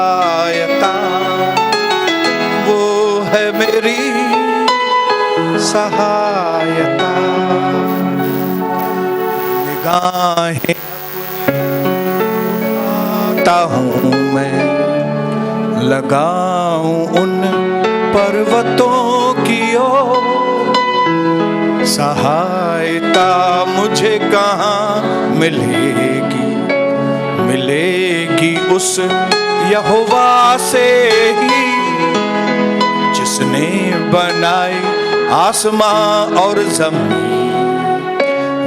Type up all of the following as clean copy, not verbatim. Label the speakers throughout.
Speaker 1: सहायता, वो है मेरी सहायता। निगाहें आता हूँ मैं, लगाऊं उन पर्वतों की ओर, सहायता मुझे कहाँ मिलेगी, मिलेगी उस यहोवा से ही जिसने बनाई आसमां और जमीन।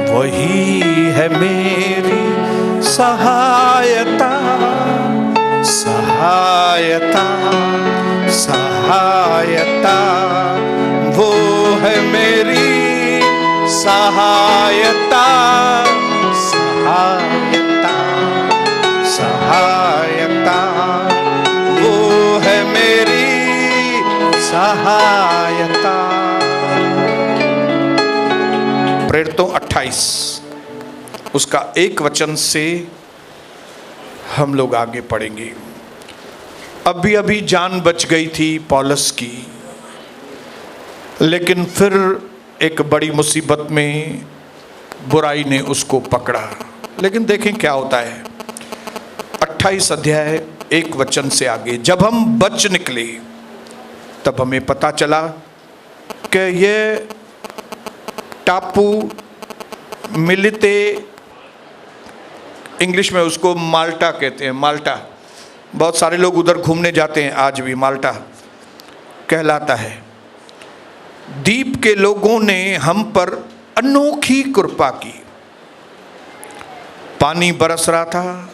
Speaker 1: वही है मेरी सहायता, सहायता, सहायता, वो है मेरी सहायता, सहायता, सहायता, वो है मेरी सहायता। प्रेरितों 28 उसका 1 वचन से हम लोग आगे पढ़ेंगे। अभी अभी जान बच गई थी पौलुस की, लेकिन फिर एक बड़ी मुसीबत में बुराई ने उसको पकड़ा। लेकिन देखें क्या होता है 28 अध्याय 1 वचन से आगे। जब हम बच निकले तब हमें पता चला कि ये टापू मिलिते, इंग्लिश में उसको माल्टा कहते हैं, माल्टा, बहुत सारे लोग उधर घूमने जाते हैं, आज भी माल्टा कहलाता है। द्वीप के लोगों ने हम पर अनोखी कृपा की। पानी बरस रहा था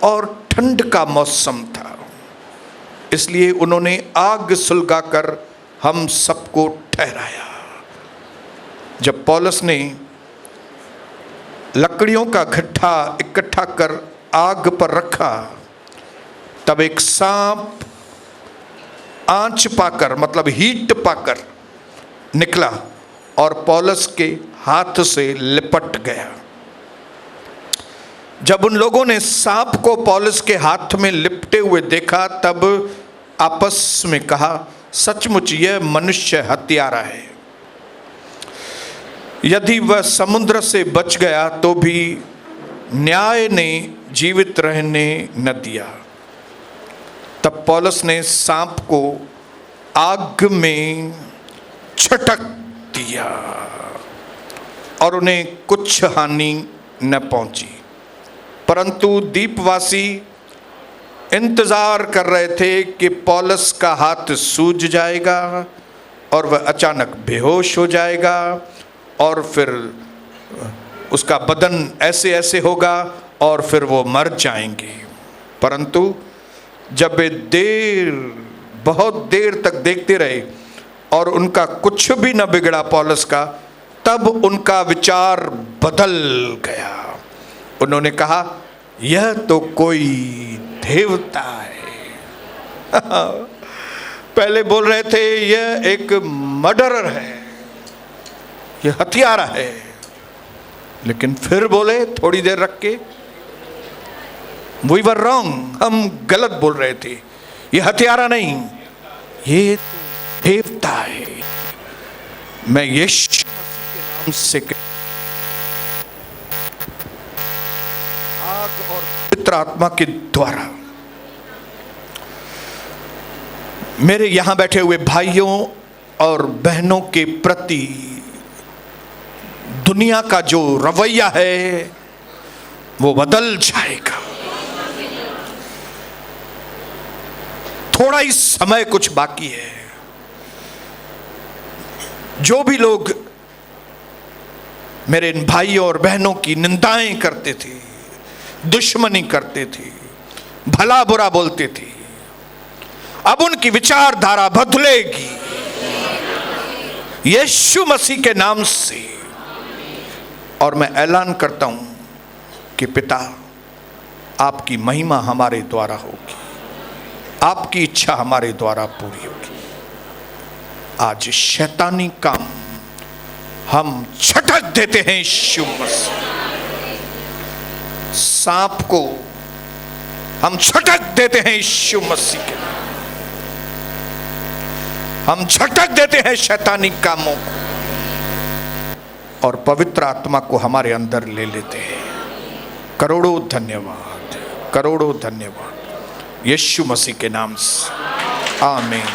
Speaker 1: और ठंड का मौसम था, इसलिए उन्होंने आग सुलगाकर हम सबको ठहराया। जब पौलुस ने लकड़ियों का गट्ठा इकट्ठा कर आग पर रखा, तब एक सांप आंच पाकर, मतलब हीट पाकर निकला और पौलुस के हाथ से लिपट गया। जब उन लोगों ने सांप को पौलुस के हाथ में लिपटे हुए देखा, तब आपस में कहा, सचमुच यह मनुष्य हत्यारा है। यदि वह समुद्र से बच गया तो भी न्याय ने जीवित रहने न दिया। तब पौलुस ने सांप को आग में छटक दिया और उन्हें कुछ हानि न पहुंची। परंतु द्वीपवासी इंतजार कर रहे थे कि पौलुस का हाथ सूज जाएगा और वह अचानक बेहोश हो जाएगा और फिर उसका बदन ऐसे ऐसे होगा और फिर वो मर जाएंगे। परंतु जब वे बहुत देर तक देखते रहे और उनका कुछ भी न बिगड़ा पौलुस का, तब उनका विचार बदल गया। उन्होंने कहा, यह तो कोई देवता है। पहले बोल रहे थे यह एक मर्डरर है, यह हत्यारा है, लेकिन फिर बोले थोड़ी देर रख के, वी वर रॉन्ग, हम गलत बोल रहे थे, यह हत्यारा नहीं, ये देवता है। मैं यीशु मसीह के नाम से आग और पवित्र आत्मा के द्वारा मेरे यहां बैठे हुए भाइयों और बहनों के प्रति दुनिया का जो रवैया है वो बदल जाएगा। थोड़ा ही समय कुछ बाकी है। जो भी लोग मेरे इन भाइयों और बहनों की निंदाएं करते थे, दुश्मनी करते थे, भला बुरा बोलते थे, अब उनकी विचारधारा बदलेगी यीशु मसीह के नाम से। और मैं ऐलान करता हूं कि पिता, आपकी महिमा हमारे द्वारा होगी, आपकी इच्छा हमारे द्वारा पूरी होगी। आज शैतानी काम हम छटक देते हैं यीशु मसीह। सांप को हम झटक देते हैं यीशु मसीह के नाम। हम झटक देते हैं शैतानी कामों को और पवित्र आत्मा को हमारे अंदर ले लेते हैं। करोड़ों धन्यवाद, करोड़ों धन्यवाद यीशु मसीह के नाम से, आमीन।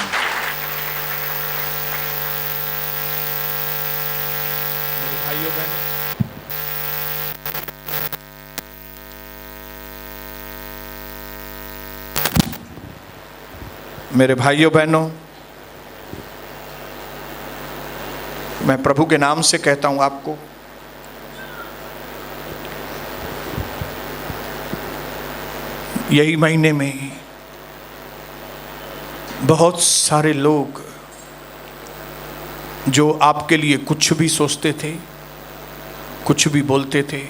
Speaker 1: मेरे भाइयों बहनों, मेरे भाइयों बहनों, मैं प्रभु के नाम से कहता हूं आपको, यही महीने में बहुत सारे लोग जो आपके लिए कुछ भी सोचते थे, कुछ भी बोलते थे,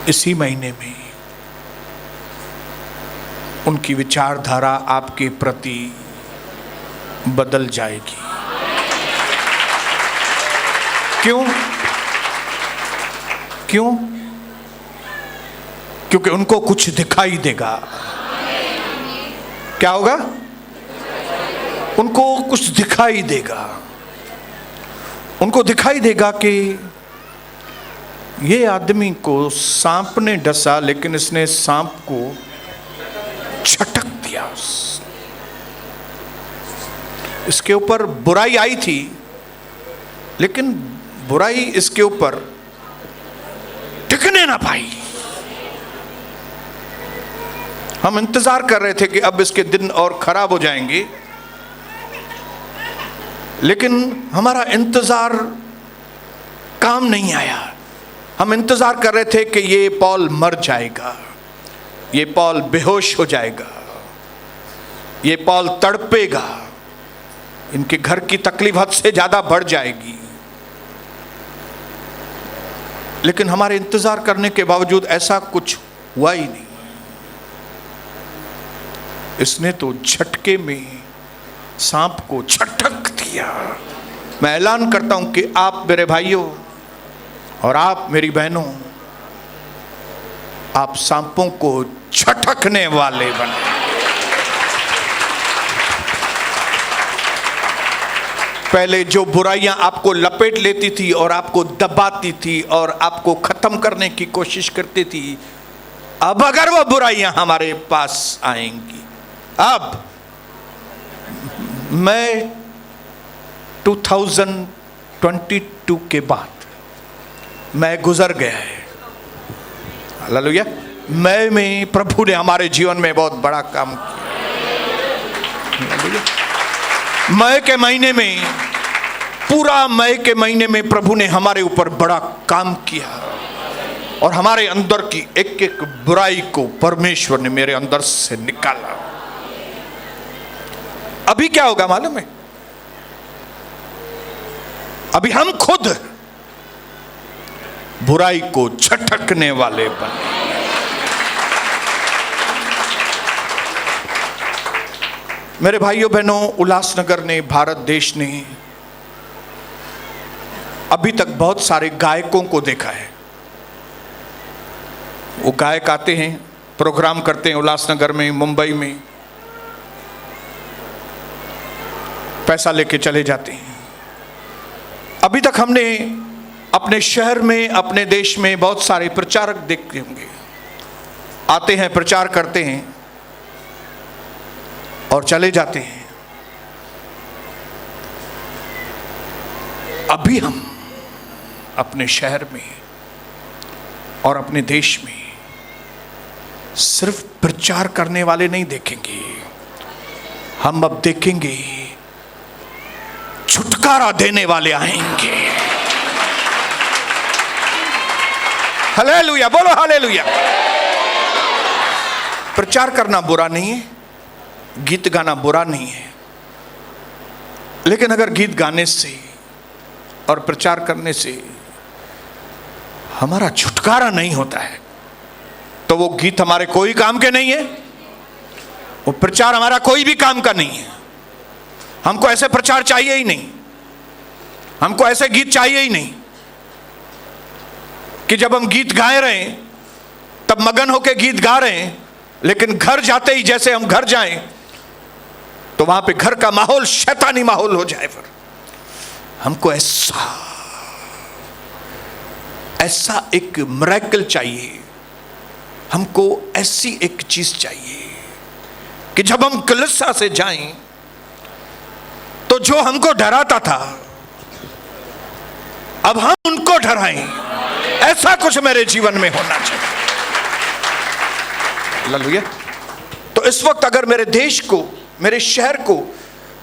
Speaker 1: इसी महीने में उनकी विचारधारा आपके प्रति बदल जाएगी। क्यों? क्यों? क्योंकि उनको कुछ दिखाई देगा। क्या होगा? उनको कुछ दिखाई देगा। उनको दिखाई देगा कि ये आदमी को सांप ने डसा, लेकिन इसने सांप को झटक दिया। इसके ऊपर बुराई आई थी, लेकिन बुराई इसके ऊपर टिकने ना पाई। हम इंतजार कर रहे थे कि अब इसके दिन और खराब हो जाएंगे, लेकिन हमारा इंतजार काम नहीं आया। हम इंतजार कर रहे थे कि ये पॉल मर जाएगा, ये पॉल बेहोश हो जाएगा, ये पॉल तड़पेगा, इनके घर की तकलीफ हद से ज्यादा बढ़ जाएगी। लेकिन हमारे इंतजार करने के बावजूद ऐसा कुछ हुआ ही नहीं। इसने तो झटके में सांप को झटक दिया। मैं ऐलान करता हूं कि आप मेरे भाइयों और आप मेरी बहनों, आप सांपों को झटकने वाले बने। पहले जो बुराइयां आपको लपेट लेती थी और आपको दबाती थी और आपको खत्म करने की कोशिश करती थी, अब अगर वो बुराइयां हमारे पास आएंगी, अब मैं 2022 के बाद मैं गुजर गया है। हालेलुया। मई में प्रभु ने हमारे जीवन में बहुत बड़ा काम किया। मई के महीने में, पूरा मई के महीने में प्रभु ने हमारे ऊपर बड़ा काम किया और हमारे अंदर की एक एक बुराई को परमेश्वर ने मेरे अंदर से निकाला। अभी क्या होगा मालूम है? अभी हम खुद बुराई को झटकने वाले बने। मेरे भाइयों बहनों, उल्लासनगर ने, भारत देश ने अभी तक बहुत सारे गायकों को देखा है। वो गायक आते हैं, प्रोग्राम करते हैं उल्लासनगर में, मुंबई में, पैसा लेके चले जाते हैं। अभी तक हमने अपने शहर में, अपने देश में बहुत सारे प्रचारक देखते होंगे, आते हैं, प्रचार करते हैं और चले जाते हैं। अभी हम अपने शहर में और अपने देश में सिर्फ प्रचार करने वाले नहीं देखेंगे, हम अब देखेंगे छुटकारा देने वाले आएंगे। हालेलुया, बोलो हालेलुया। प्रचार करना बुरा नहीं है, गीत गाना बुरा नहीं है, लेकिन अगर गीत गाने से और प्रचार करने से हमारा छुटकारा नहीं होता है, तो वो गीत हमारे कोई काम के नहीं है, वो प्रचार हमारा कोई भी काम का नहीं है। हमको ऐसे प्रचार चाहिए ही नहीं, हमको ऐसे गीत चाहिए ही नहीं। कि जब हम गीत गाए रहे हैं तब मगन होकर गीत गा रहे हैं, लेकिन घर जाते ही जैसे हम घर जाएं तो वहां पे घर का माहौल शैतानी माहौल हो जाए। फिर हमको ऐसा एक मिरेकल चाहिए, हमको ऐसी एक चीज चाहिए कि जब हम कलीसिया से जाएं तो जो हमको डराता था अब हम उनको डराएं। ऐसा कुछ मेरे जीवन में होना चाहिए। हालेलुया। तो इस वक्त अगर मेरे देश को, मेरे शहर को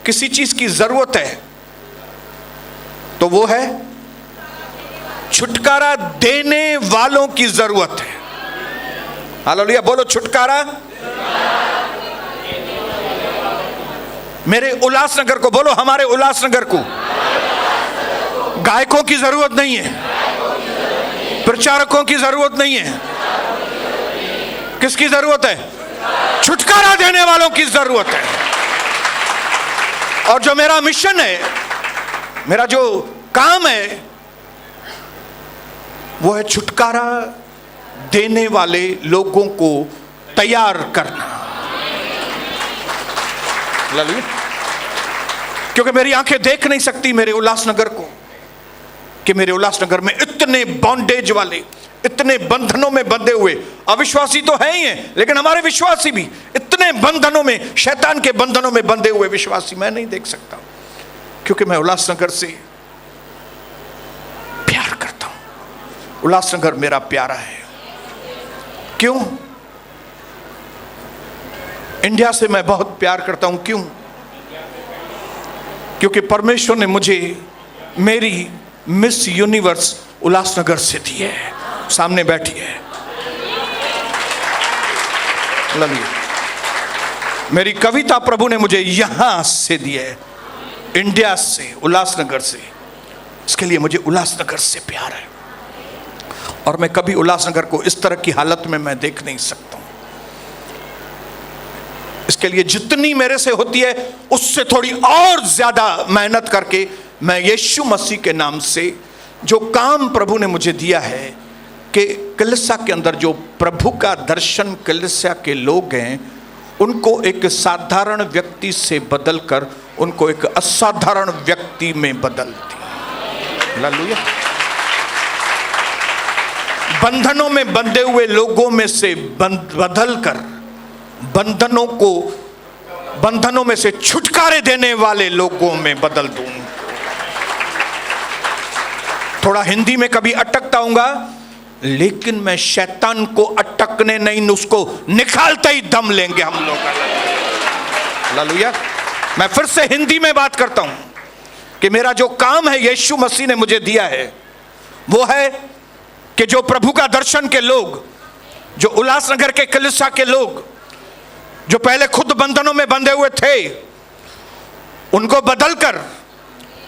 Speaker 1: किसी चीज की जरूरत है तो वो है छुटकारा देने वालों की जरूरत है। हालेलुया। बोलो छुटकारा। मेरे उल्लासनगर को बोलो, हमारे उल्लासनगर को गायकों की जरूरत नहीं है, प्रचारकों की जरूरत नहीं है। किसकी जरूरत है? छुटकारा देने वालों की जरूरत है। और जो मेरा मिशन है, मेरा जो काम है, वो है छुटकारा देने वाले लोगों को तैयार करना। क्योंकि मेरी आंखें देख नहीं सकती मेरे उल्लासनगर को, कि मेरे उल्लासनगर में इतने बॉन्डेज वाले, इतने बंधनों में बंधे हुए अविश्वासी तो है ही हैं, लेकिन हमारे विश्वासी भी इतने बंधनों में, शैतान के बंधनों में बंधे हुए विश्वासी मैं नहीं देख सकता, क्योंकि मैं उल्लासनगर से प्यार करता हूं। उल्लासनगर मेरा प्यारा है। क्यों? इंडिया से मैं बहुत प्यार करता हूं। क्यों? क्योंकि परमेश्वर ने मुझे मेरी मिस यूनिवर्स उल्लासनगर से दी है। सामने बैठी है। मेरी कविता प्रभु ने मुझे यहां से दी है, इंडिया से, उल्लासनगर से। इसके लिए मुझे उल्लासनगर से प्यार है और मैं कभी उल्लासनगर को इस तरह की हालत में मैं देख नहीं सकता हूं। इसके लिए जितनी मेरे से होती है उससे थोड़ी और ज्यादा मेहनत करके मैं यीशु मसीह के नाम से जो काम प्रभु ने मुझे दिया है कि कलीसिया के अंदर जो प्रभु का दर्शन कलीसिया के लोग हैं उनको एक साधारण व्यक्ति से बदलकर उनको एक असाधारण व्यक्ति में बदल दिया। हालेलुया। बंधनों में बंधे हुए लोगों में से बदलकर बंधनों में से छुटकारे देने वाले लोगों में बदल दूं। थोड़ा हिंदी में कभी अटकता हूंगा, लेकिन मैं शैतान को अटकने नहीं, उसको निकालते ही दम लेंगे हम लोग। हालेलुया। मैं फिर से हिंदी में बात करता हूं कि मेरा जो काम है यीशु मसीह ने मुझे दिया है वो है कि जो प्रभु का दर्शन के लोग, जो उल्लासनगर के कलीसिया के लोग जो पहले खुद बंधनों में बंधे हुए थे, उनको बदलकर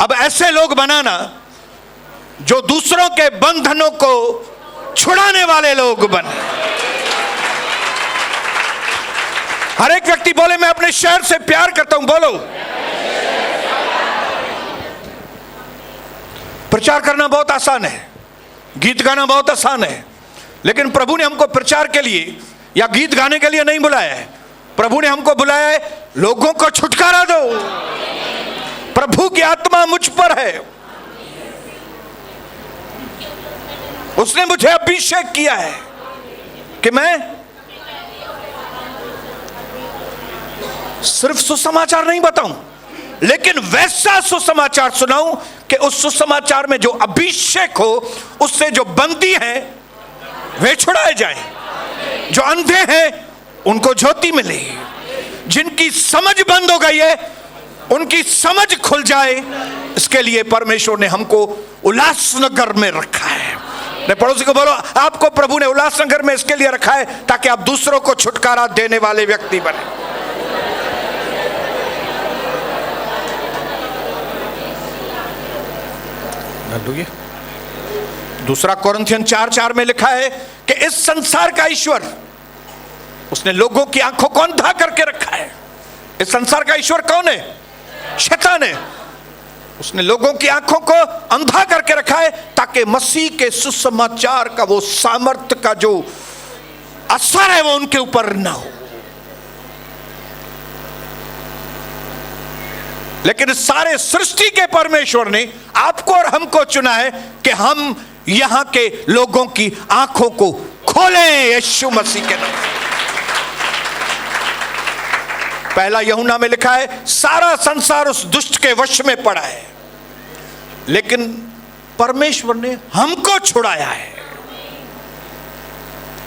Speaker 1: अब ऐसे लोग बनाना जो दूसरों के बंधनों को छुड़ाने वाले लोग बने। हर एक व्यक्ति बोले मैं अपने शहर से प्यार करता हूं। बोलो। प्रचार करना बहुत आसान है, गीत गाना बहुत आसान है, लेकिन प्रभु ने हमको प्रचार के लिए या गीत गाने के लिए नहीं बुलाया है। प्रभु ने हमको बुलाया है लोगों को छुटकारा दो। प्रभु की आत्मा मुझ पर है, उसने मुझे अभिषेक किया है कि मैं सिर्फ सुसमाचार नहीं बताऊं, लेकिन वैसा सुसमाचार सुनाऊं कि उस सुसमाचार में जो अभिषेक हो, उससे जो बंदी हैं वे छुड़ाए जाएं, जो अंधे हैं उनको ज्योति मिले, जिनकी समझ बंद हो गई है उनकी समझ खुल जाए। इसके लिए परमेश्वर ने हमको उल्लासनगर में रखा है। पड़ोसी को बोलो, आपको प्रभु ने उल्लासनगर में इसके लिए रखा है ताकि आप दूसरों को छुटकारा देने वाले व्यक्ति बने। दूसरा कोरिन्थियन 4:4 में लिखा है कि इस संसार का ईश्वर, उसने लोगों की आंखों को अंधा करके रखा है। इस संसार का ईश्वर कौन है? शैतान है। उसने लोगों की आंखों को अंधा करके रखा है ताकि मसीह के सुसमाचार का वो सामर्थ्य का जो असर है वो उनके ऊपर ना हो। लेकिन सारे सृष्टि के परमेश्वर ने आपको और हमको चुना है कि हम यहां के लोगों की आंखों को खोलें यीशु मसीह के नाम। पहला यूहन्ना में लिखा है सारा संसार उस दुष्ट के वश में पड़ा है, लेकिन परमेश्वर ने हमको छुड़ाया है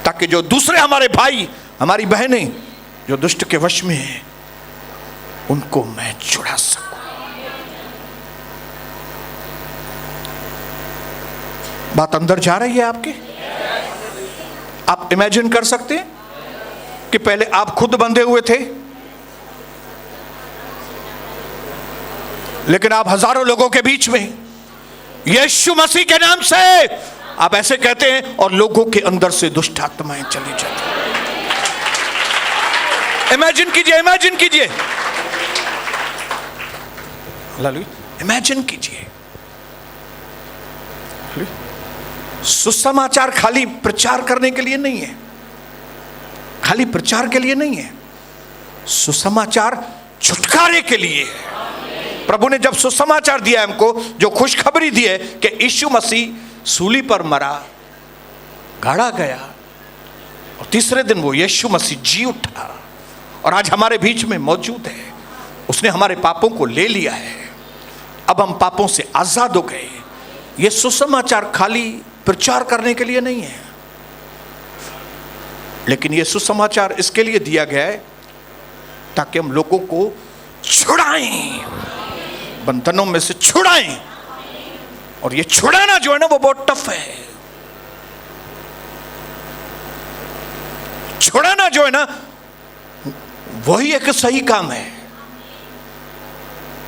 Speaker 1: ताकि जो दूसरे हमारे भाई हमारी बहनें जो दुष्ट के वश में हैं उनको मैं छुड़ा सकूं। बात अंदर जा रही है आपके? आप इमेजिन कर सकते हैं कि पहले आप खुद बंधे हुए थे, लेकिन आप हजारों लोगों के बीच में यीशु मसीह के नाम से आप ऐसे कहते हैं और लोगों के अंदर से दुष्ट आत्माएं चली जाती हैं। इमेजिन कीजिए, इमेजिन कीजिए, इमेजिन कीजिए। सुसमाचार खाली प्रचार करने के लिए नहीं है, खाली प्रचार के लिए नहीं है, सुसमाचार छुटकारे के लिए है। प्रभु ने जब सुसमाचार दिया हमको, जो खुशखबरी दी है कि यीशु मसीह सूली पर मरा, गाड़ा गया और तीसरे दिन वो यीशु मसीह जी उठा और आज हमारे बीच में मौजूद है। उसने हमारे पापों को ले लिया है, अब हम पापों से आजाद हो गए। ये सुसमाचार खाली प्रचार करने के लिए नहीं है, लेकिन ये सुसमाचार इसके लिए दिया गया है ताकि हम लोगों को छुड़ाएं, बंधनों में से छुड़ाएं। और ये छुड़ाना जो है ना वो बहुत टफ है। छुड़ाना जो है ना वही एक सही काम है।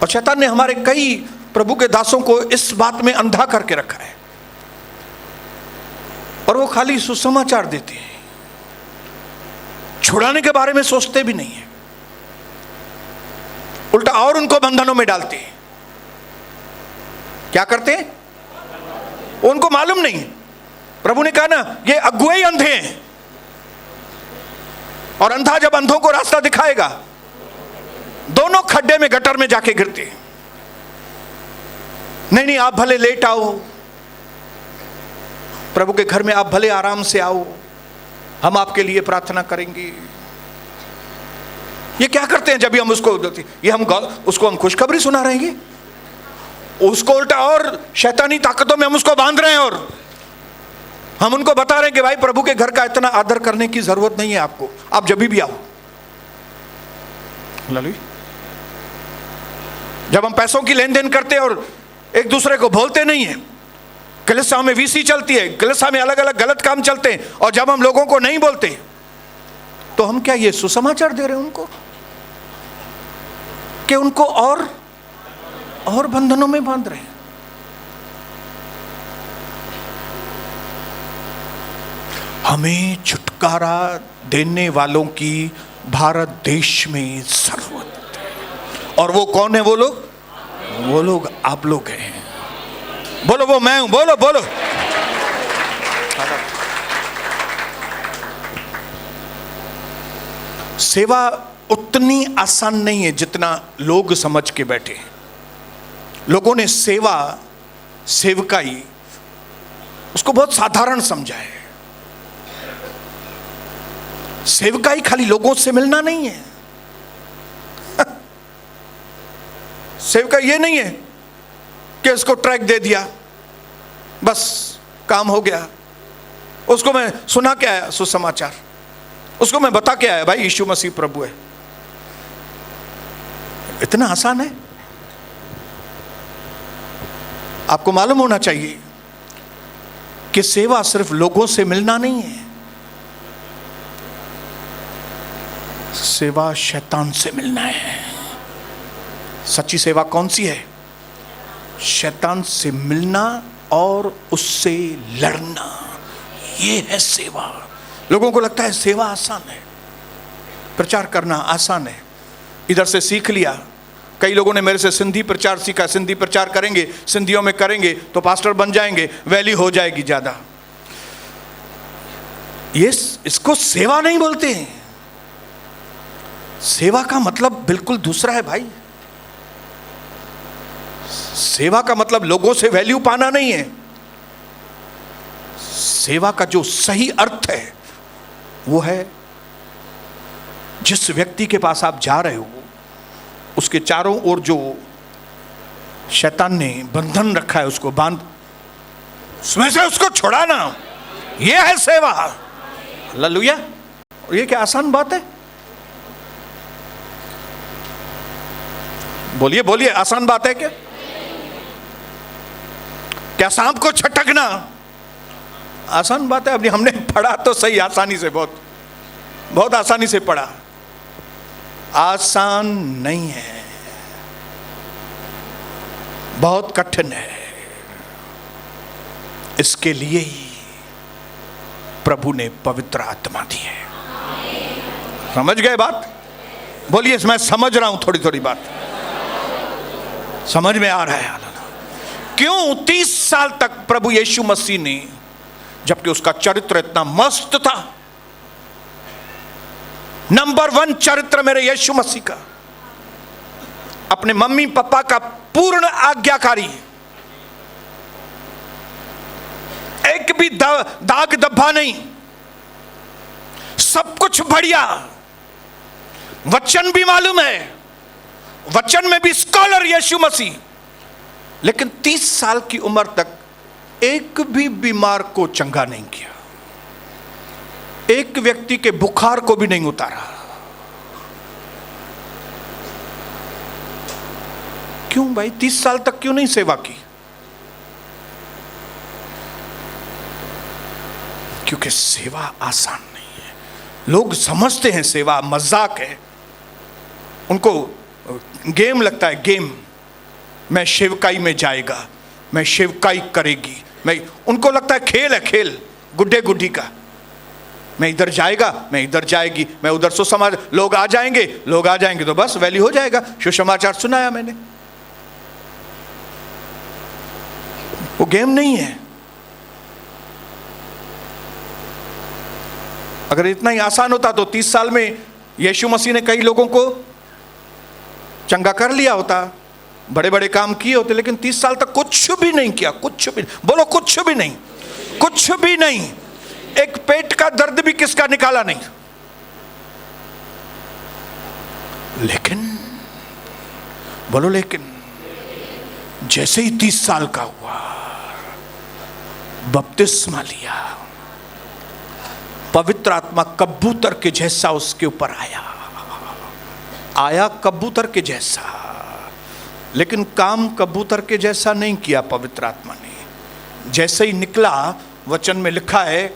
Speaker 1: और शैतान ने हमारे कई प्रभु के दासों को इस बात में अंधा करके रखा है और वो खाली सुसमाचार देते हैं, छुड़ाने के बारे में सोचते भी नहीं है, उल्टा और उनको बंधनों में डालते हैं। क्या करते हैं? उनको मालूम नहीं। प्रभु ने कहा ना ये अगुए अंधे हैं, और अंधा जब अंधों को रास्ता दिखाएगा दोनों खड्डे में गटर में जाके गिरते हैं। नहीं नहीं, आप भले लेट आओ, प्रभु के घर में आप भले आराम से आओ, हम आपके लिए प्रार्थना करेंगे। ये क्या करते हैं जब भी हम उसको उसको हम खुशखबरी सुना रहे हैं, उसको उल्टा और शैतानी ताकतों में हम उसको बांध रहे हैं और हम उनको बता रहे हैं कि भाई प्रभु के घर का इतना आदर करने की जरूरत नहीं है आपको, आप जब भी आओ। जब हम पैसों की लेन देन करते हैं और एक दूसरे को बोलते नहीं है, कलीसिया में वीसी चलती है, कलीसिया में अलग अलग गलत काम चलते हैं, और जब हम लोगों को नहीं बोलते तो हम क्या ये सुसमाचार दे रहे हैं उनको कि उनको और बंधनों में बांध रहे हैं। हमें छुटकारा देने वालों की भारत देश में जरूरत है। और वो कौन है? वो लोग आप लोग हैं। बोलो वो मैं हूं, बोलो बोलो। सेवा उतनी आसान नहीं है जितना लोग समझ के बैठे हैं। लोगों ने सेवकाई उसको बहुत साधारण समझा है। सेवकाई खाली लोगों से मिलना नहीं है। सेवकाई ये नहीं है कि इसको ट्रैक दे दिया बस काम हो गया, उसको मैं सुना के आया सुसमाचार, उसको मैं बता के आया भाई यीशु मसीह प्रभु है। इतना आसान है? आपको मालूम होना चाहिए कि सेवा सिर्फ लोगों से मिलना नहीं है, सेवा शैतान से मिलना है। सच्ची सेवा कौन सी है? शैतान से मिलना और उससे लड़ना, ये है सेवा। लोगों को लगता है सेवा आसान है, प्रचार करना आसान है, इधर से सीख लिया कई लोगों ने मेरे से सिंधी प्रचार सीखा, सिंधी प्रचार करेंगे, सिंधियों में करेंगे तो पास्टर बन जाएंगे, वैल्यू हो जाएगी ज़्यादा। ये इसको सेवा नहीं बोलते हैं। सेवा का मतलब बिल्कुल दूसरा है भाई। सेवा का मतलब लोगों से वैल्यू पाना नहीं है। सेवा का जो सही अर्थ है वो है, जिस व्यक्ति के पास आप जा रहे हो उसके चारों ओर जो शैतान ने बंधन रखा है उसको बांध, उसमें से उसको छुड़ाना, यह है सेवा। हालेलुया। और ये क्या आसान बात है? बोलिए बोलिए, आसान बात है क्या? क्या सांप को छटकना आसान बात है? अभी हमने पढ़ा तो सही, आसानी से, बहुत बहुत आसानी से पढ़ा। आसान नहीं है, बहुत कठिन है। इसके लिए ही प्रभु ने पवित्र आत्मा दी है। समझ गए बात? बोलिए, मैं समझ रहा हूं, थोड़ी थोड़ी बात समझ में आ रहा है। क्यों 30 साल तक प्रभु यीशु मसीह ने, जबकि उसका चरित्र इतना मस्त था, नंबर 1 चरित्र मेरे यीशु मसीह का, अपने मम्मी पापा का पूर्ण आज्ञाकारी, एक भी दाग धब्बा नहीं, सब कुछ बढ़िया, वचन भी मालूम है, वचन में भी स्कॉलर यीशु मसीह, लेकिन 30 साल की उम्र तक एक भी बीमार को चंगा नहीं किया, एक व्यक्ति के बुखार को भी नहीं उतारा। क्यों भाई? 30 साल तक क्यों नहीं सेवा की? क्योंकि सेवा आसान नहीं है। लोग समझते हैं सेवा मजाक है, उनको गेम लगता है, गेम। मैं सेवकाई में जाएगा, मैं सेवकाई करेगी, मैं, उनको लगता है खेल है, खेल गुड्डे गुड्डी का। मैं इधर जाएगा, मैं इधर जाएगी, मैं उधर सुसमाचार, लोग आ जाएंगे तो बस वैल्यू हो जाएगा, सुसमाचार सुनाया मैंने। वो गेम नहीं है। अगर इतना ही आसान होता तो 30 साल में यीशु मसीह ने कई लोगों को चंगा कर लिया होता, बड़े बड़े काम किए होते, लेकिन 30 साल तक कुछ भी नहीं किया, कुछ भी। बोलो, कुछ भी नहीं, कुछ भी नहीं। एक पेट का दर्द भी किसका निकाला नहीं। लेकिन बोलो, लेकिन जैसे ही 30 साल का हुआ, बपतिस्मा लिया, पवित्र आत्मा कबूतर के जैसा उसके ऊपर आया कबूतर के जैसा, लेकिन काम कबूतर के जैसा नहीं किया पवित्र आत्मा ने। जैसे ही निकला, वचन में लिखा है,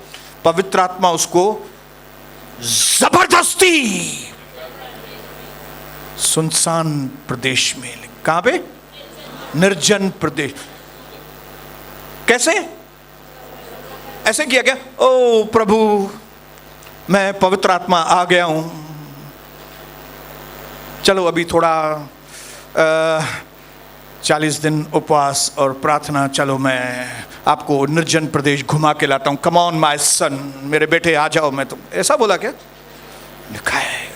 Speaker 1: पवित्र आत्मा उसको जबरदस्ती सुनसान प्रदेश में, कहां पे? निर्जन प्रदेश। कैसे? ऐसे किया क्या? ओ प्रभु, मैं पवित्र आत्मा आ गया हूं, चलो अभी थोड़ा 40 दिन उपवास और प्रार्थना, चलो मैं आपको निर्जन प्रदेश घुमा के लाता हूं, कम ऑन माय सन, मेरे बेटे आ जाओ। मैं तो ऐसा बोला क्या? लिखा है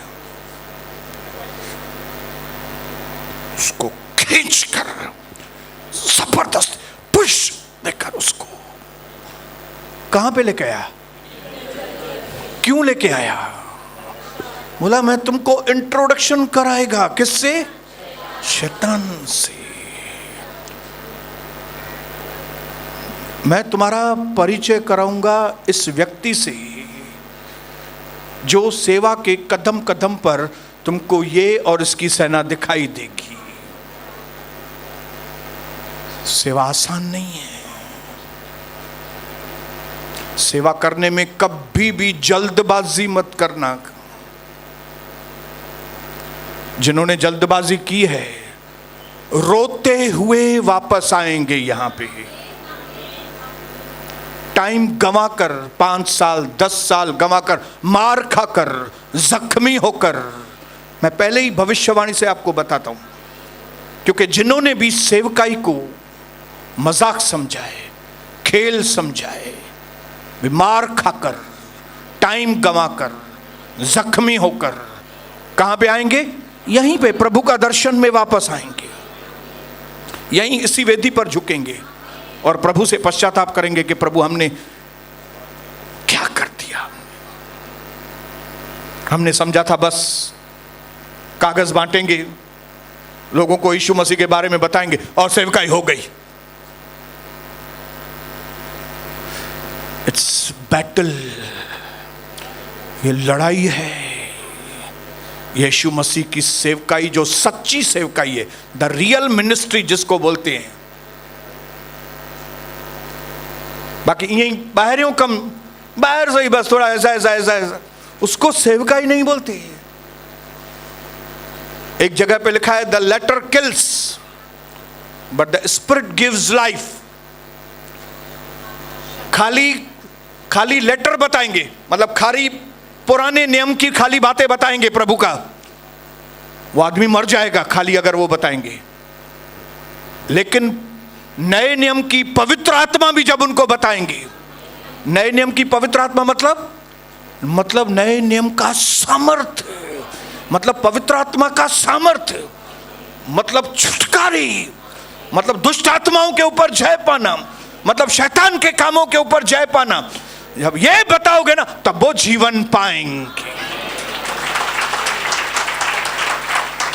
Speaker 1: उसको खींच कर जबरदस्त पुश देकर उसको कहां पे लेके आया? क्यों लेके आया? बोला मैं तुमको इंट्रोडक्शन कराएगा। किससे? शैतान से। मैं तुम्हारा परिचय कराऊंगा इस व्यक्ति से जो सेवा के कदम कदम पर तुमको ये और इसकी सेना दिखाई देगी। सेवा आसान नहीं है। सेवा करने में कभी भी जल्दबाजी मत करना। जिन्होंने जल्दबाजी की है रोते हुए वापस आएंगे। यहां पे टाइम गंवाकर, 5 साल 10 साल गंवाकर, मार खाकर, जख्मी होकर, मैं पहले ही भविष्यवाणी से आपको बताता हूं, क्योंकि जिन्होंने भी सेवकाई को मजाक समझा है, खेल समझा है, बीमार खाकर, टाइम गंवाकर, जख्मी होकर कहां पे आएंगे? यहीं पे प्रभु का दर्शन में वापस आएंगे, यहीं इसी वेदी पर झुकेंगे और प्रभु से पश्चाताप करेंगे कि प्रभु हमने क्या कर दिया। हमने समझा था बस कागज बांटेंगे, लोगों को यीशु मसीह के बारे में बताएंगे और सेवकाई हो गई। इट्स बैटल, ये लड़ाई है। यीशु मसीह की सेवकाई जो सच्ची सेवकाई है, द रियल मिनिस्ट्री जिसको बोलते हैं। बाकी यही बाहरियों कम, बाहर से ही बस थोड़ा ऐसा ऐसा ऐसा ऐसा, उसको सेवकाई नहीं बोलते। एक जगह पे लिखा है the letter kills but the spirit gives life. खाली लेटर बताएंगे, मतलब खाली पुराने नियम की खाली बातें बताएंगे प्रभु का, वो आदमी मर जाएगा खाली अगर वो बताएंगे। लेकिन नए नियम की पवित्र आत्मा भी जब उनको बताएंगे, नए नियम की पवित्र आत्मा मतलब नए नियम का सामर्थ्य, मतलब पवित्र आत्मा का सामर्थ्य, मतलब छुटकारे, मतलब दुष्ट आत्माओं के ऊपर जय पाना, मतलब शैतान के कामों के ऊपर जय पाना। जब ये बताओगे ना तब वो जीवन पाएंगे।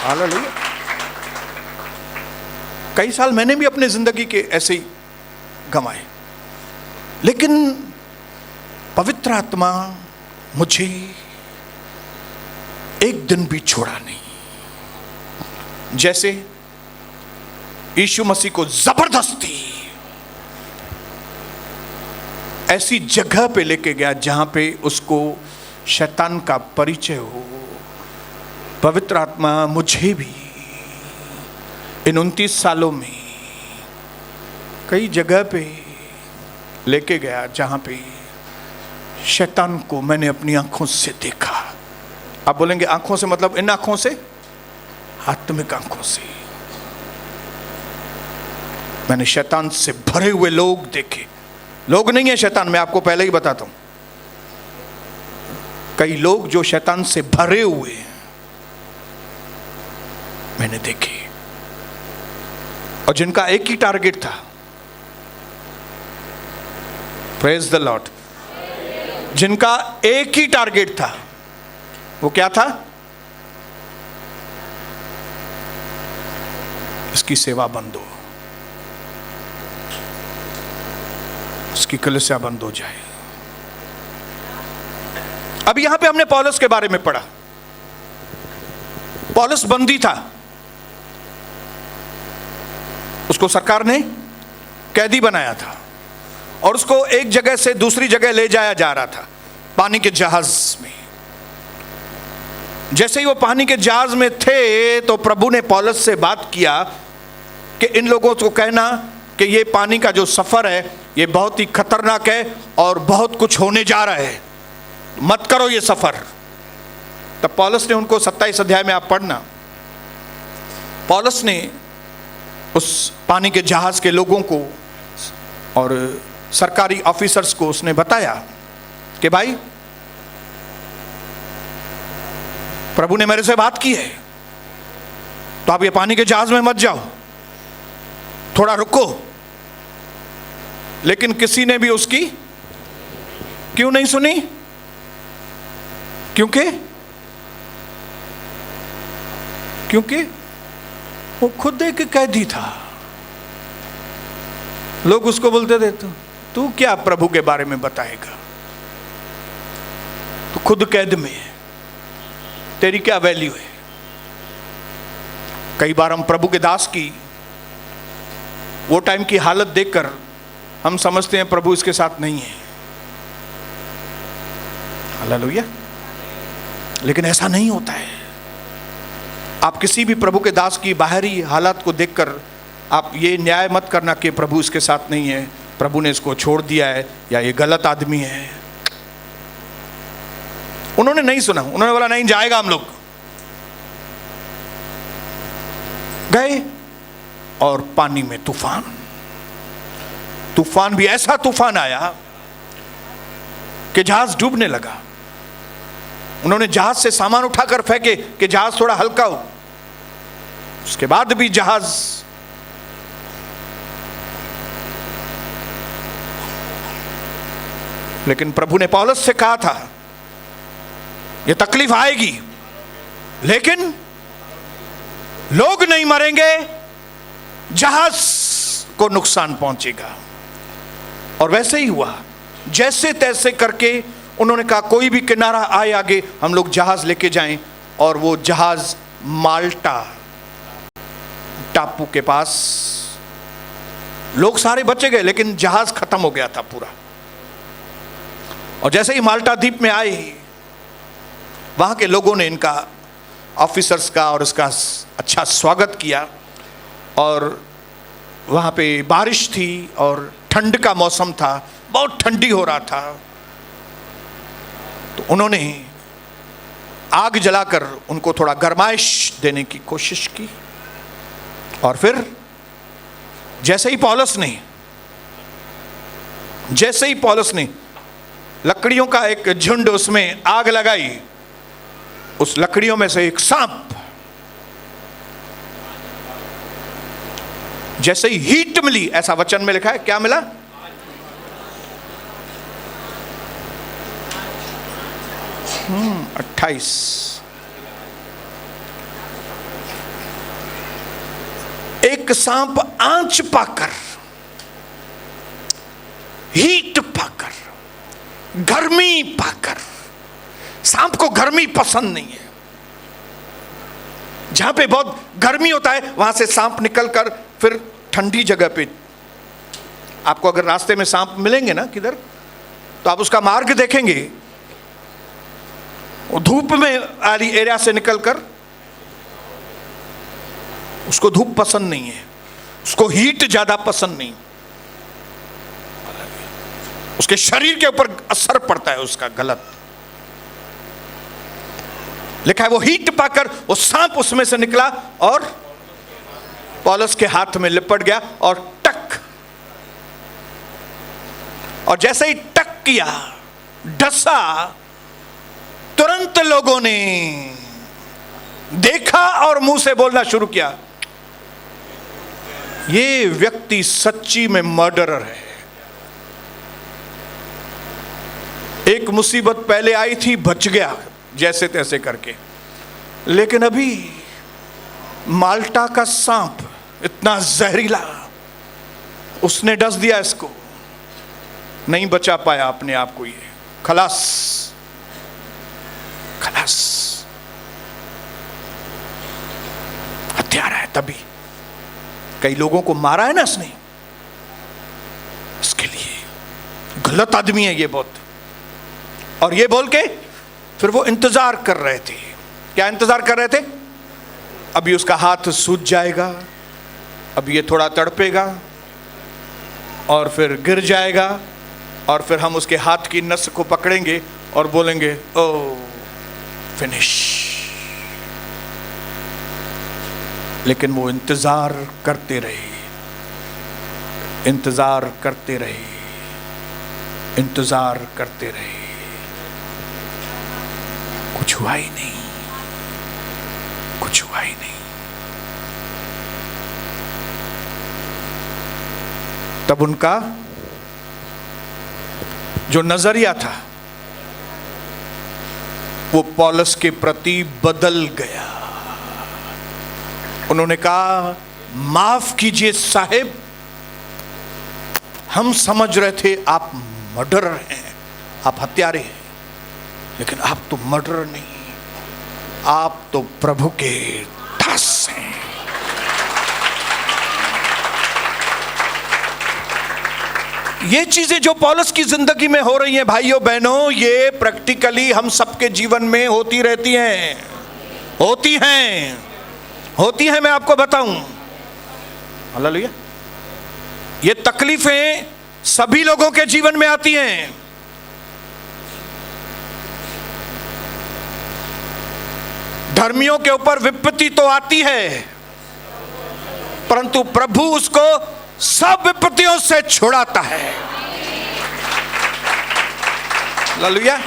Speaker 1: हालेलुया। कई साल मैंने भी अपने जिंदगी के ऐसे ही गंवाए, लेकिन पवित्र आत्मा मुझे एक दिन भी छोड़ा नहीं। जैसे यीशु मसीह को जबरदस्ती ऐसी जगह पे लेके गया जहां पे उसको शैतान का परिचय हो। पवित्र आत्मा मुझे भी इन 29 सालों में कई जगह पे लेके गया जहां पे शैतान को मैंने अपनी आंखों से देखा। आप बोलेंगे आंखों से मतलब इन आंखों से, आत्मिक आंखों से। मैंने शैतान से भरे हुए लोग देखे। लोग नहीं है शैतान, मैं आपको पहले ही बताता हूं। कई लोग जो शैतान से भरे हुए हैं मैंने देखे, और जिनका एक ही टारगेट था, प्रेज द लॉर्ड, जिनका एक ही टारगेट था, वो क्या था? इसकी सेवा बंद हो, उसकी कलीसिया बंद हो जाए। अब यहां पे हमने पौलुस के बारे में पढ़ा। पौलुस बंदी था, उसको सरकार ने कैदी बनाया था और उसको एक जगह से दूसरी जगह ले जाया जा रहा था पानी के जहाज में। जैसे ही वो पानी के जहाज में थे तो प्रभु ने पौलुस से बात किया कि इन लोगों को कहना कि ये पानी का जो सफर है ये बहुत ही खतरनाक है और बहुत कुछ होने जा रहा है, मत करो ये सफर। तब पौलुस ने उनको 27 अध्याय में आप पढ़ना, पौलुस ने उस पानी के जहाज के लोगों को और सरकारी ऑफिसर्स को उसने बताया कि भाई प्रभु ने मेरे से बात की है, तो आप ये पानी के जहाज में मत जाओ, थोड़ा रुको। लेकिन किसी ने भी उसकी क्यों नहीं सुनी? क्योंकि वो खुद एक कैदी था। लोग उसको बोलते थे तू क्या प्रभु के बारे में बताएगा, तू खुद कैद में है, तेरी क्या वैल्यू है। कई बार हम प्रभु के दास की वो टाइम की हालत देखकर हम समझते हैं प्रभु इसके साथ नहीं है। हालेलुया। लेकिन ऐसा नहीं होता है। आप किसी भी प्रभु के दास की बाहरी हालत को देखकर आप ये न्याय मत करना कि प्रभु इसके साथ नहीं है, प्रभु ने इसको छोड़ दिया है या ये गलत आदमी है। उन्होंने नहीं सुना, उन्होंने बोला नहीं जाएगा, हम लोग गए और पानी में तूफान। तूफान भी ऐसा तूफान आया कि जहाज डूबने लगा। उन्होंने जहाज से सामान उठाकर फेंके कि जहाज थोड़ा हल्का हो, उसके बाद भी जहाज लेकिन प्रभु ने पौलुस से कहा था यह तकलीफ आएगी लेकिन लोग नहीं मरेंगे, जहाज को नुकसान पहुंचेगा। और वैसे ही हुआ। जैसे तैसे करके उन्होंने कहा कोई भी किनारा आए आगे, हम लोग जहाज लेके जाएं। और वो जहाज माल्टा टापू के पास, लोग सारे बचे गए लेकिन जहाज खत्म हो गया था पूरा। और जैसे ही माल्टा द्वीप में आए, वहां के लोगों ने इनका, ऑफिसर्स का और इसका अच्छा स्वागत किया। और वहां पे बारिश थी और ठंड का मौसम था, बहुत ठंडी हो रहा था। तो उन्होंने आग जलाकर उनको थोड़ा गर्माइश देने की कोशिश की। और फिर जैसे ही पौलुस ने लकड़ियों का एक झुंड उसमें आग लगाई, उस लकड़ियों में से एक सांप जैसे ही हीट मिली, ऐसा वचन में लिखा है, क्या मिला? हम्म 28 एक सांप आंच पाकर, हीट पाकर, गर्मी पाकर, सांप को गर्मी पसंद नहीं है। जहां पे बहुत गर्मी होता है वहां से सांप निकलकर फिर ठंडी जगह पे, आपको अगर रास्ते में सांप मिलेंगे ना किधर, तो आप उसका मार्ग देखेंगे, वो धूप में वाली एरिया से निकलकर, उसको धूप पसंद नहीं है, उसको हीट ज्यादा पसंद नहीं, उसके शरीर के ऊपर असर पड़ता है उसका गलत। लिखा है वो हीट पाकर वो सांप उसमें से निकला और पौलुस के हाथ में लिपट गया और टक, और जैसे ही टक किया, डसा, तुरंत लोगों ने देखा और मुंह से बोलना शुरू किया, ये व्यक्ति सच्ची में मर्डरर है। एक मुसीबत पहले आई थी, बच गया जैसे तैसे करके, लेकिन अभी माल्टा का सांप इतना जहरीला, उसने डस दिया इसको, नहीं बचा पाया अपने आप को, ये खलास खलास, हत्यारा है। तभी कई लोगों को मारा है ना इसने, इसके लिए गलत आदमी है ये बहुत। और ये बोल के फिर वो इंतजार कर रहे थे। क्या इंतजार कर रहे थे? अभी उसका हाथ सूज जाएगा, अब ये थोड़ा तड़पेगा और फिर गिर जाएगा, और फिर हम उसके हाथ की नस को पकड़ेंगे और बोलेंगे ओ फिनिश। लेकिन वो इंतजार करते रहे, इंतजार करते रहे, इंतजार करते रहे, कुछ हुआ ही नहीं, कुछ हुआ ही नहीं। तब उनका जो नजरिया था वो पौलुस के प्रति बदल गया। उन्होंने कहा माफ कीजिए साहेब, हम समझ रहे थे आप मर्डरर हैं, आप हत्यारे हैं, लेकिन आप तो मर्डरर नहीं, आप तो प्रभु के दास हैं। ये चीजें जो पौलुस की जिंदगी में हो रही हैं भाइयों बहनों, ये प्रैक्टिकली हम सबके जीवन में होती रहती हैं, होती हैं, होती हैं। मैं आपको बताऊं, हालेलुया, ये तकलीफें सभी लोगों के जीवन में आती हैं। धर्मियों के ऊपर विपत्ति तो आती है, परंतु प्रभु उसको सब विपत्तियों से छुड़ाता है। हालेलुया।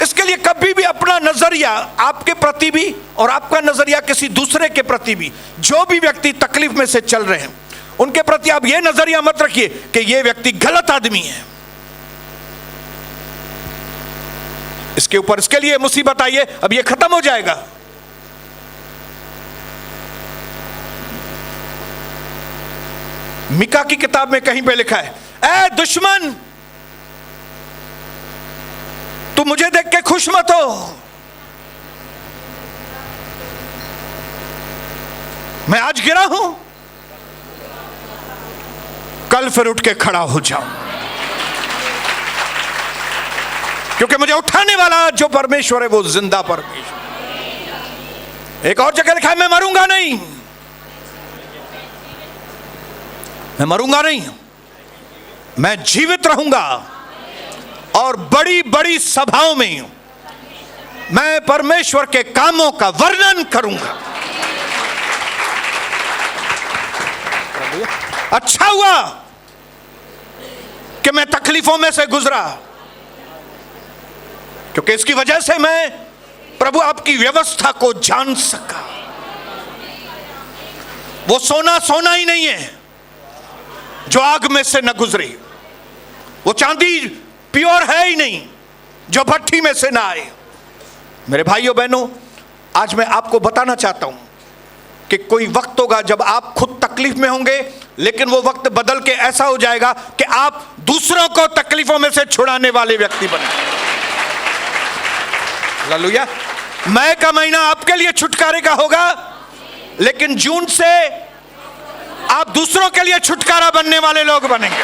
Speaker 1: इसके लिए कभी भी अपना नजरिया आपके प्रति भी और आपका नजरिया किसी दूसरे के प्रति भी, जो भी व्यक्ति तकलीफ में से चल रहे हैं उनके प्रति आप यह नजरिया मत रखिए कि यह व्यक्ति गलत आदमी है। इसके ऊपर इसके लिए मुसीबत आई है, अब यह खत्म हो जाएगा। मीका की किताब में कहीं पे लिखा है, ऐ दुश्मन तू मुझे देख के खुश मत हो, मैं आज गिरा हूं, कल फिर उठ के खड़ा हो जाऊं, क्योंकि मुझे उठाने वाला जो परमेश्वर है वो जिंदा परमेश्वर। एक और जगह लिखा है, मैं मरूंगा नहीं, मैं मरूंगा नहीं, मैं जीवित रहूंगा और बड़ी बड़ी सभाओं में मैं परमेश्वर के कामों का वर्णन करूंगा। अच्छा हुआ कि मैं तकलीफों में से गुजरा, क्योंकि इसकी वजह से मैं प्रभु आपकी व्यवस्था को जान सका। वो सोना सोना ही नहीं है जो आग में से न गुजरे, वो चांदी प्योर है ही नहीं जो भट्टी में से ना आए। मेरे भाइयों बहनों, आज मैं आपको बताना चाहता हूं कि कोई वक्त होगा जब आप खुद तकलीफ में होंगे, लेकिन वो वक्त बदल के ऐसा हो जाएगा कि आप दूसरों को तकलीफों में से छुड़ाने वाले व्यक्ति बने। हालेलुया। मई का महीना आपके लिए छुटकारे का होगा, लेकिन जून से आप दूसरों के लिए छुटकारा बनने वाले लोग बनेंगे।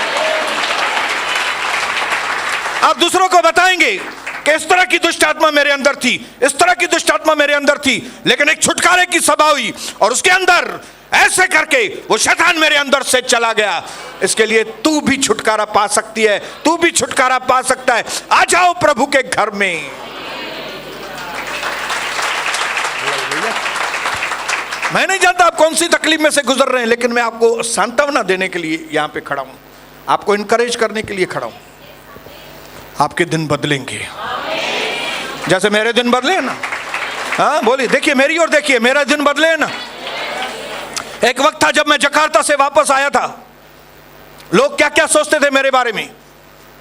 Speaker 1: आप दूसरों को बताएंगे कि इस तरह की दुष्ट आत्मा मेरे अंदर थी, इस तरह की दुष्ट आत्मा मेरे अंदर थी, लेकिन एक छुटकारे की सभा हुई और उसके अंदर ऐसे करके वो शैतान मेरे अंदर से चला गया। इसके लिए तू भी छुटकारा पा सकती है, तू भी छुटकारा पा सकता है। आ जाओ प्रभु के घर में। मैं नहीं जानता आप कौन सी तकलीफ में से गुजर रहे हैं, लेकिन मैं आपको सांत्वना देने के लिए यहां पे खड़ा हूं, आपको इनकरेज करने के लिए खड़ा हूं। आपके दिन बदलेंगे जैसे मेरे दिन बदले ना। हाँ बोलिए, देखिए मेरी ओर देखिए, मेरा दिन बदले ना। एक वक्त था जब मैं जकार्ता से वापस आया था, लोग क्या क्या सोचते थे मेरे बारे में,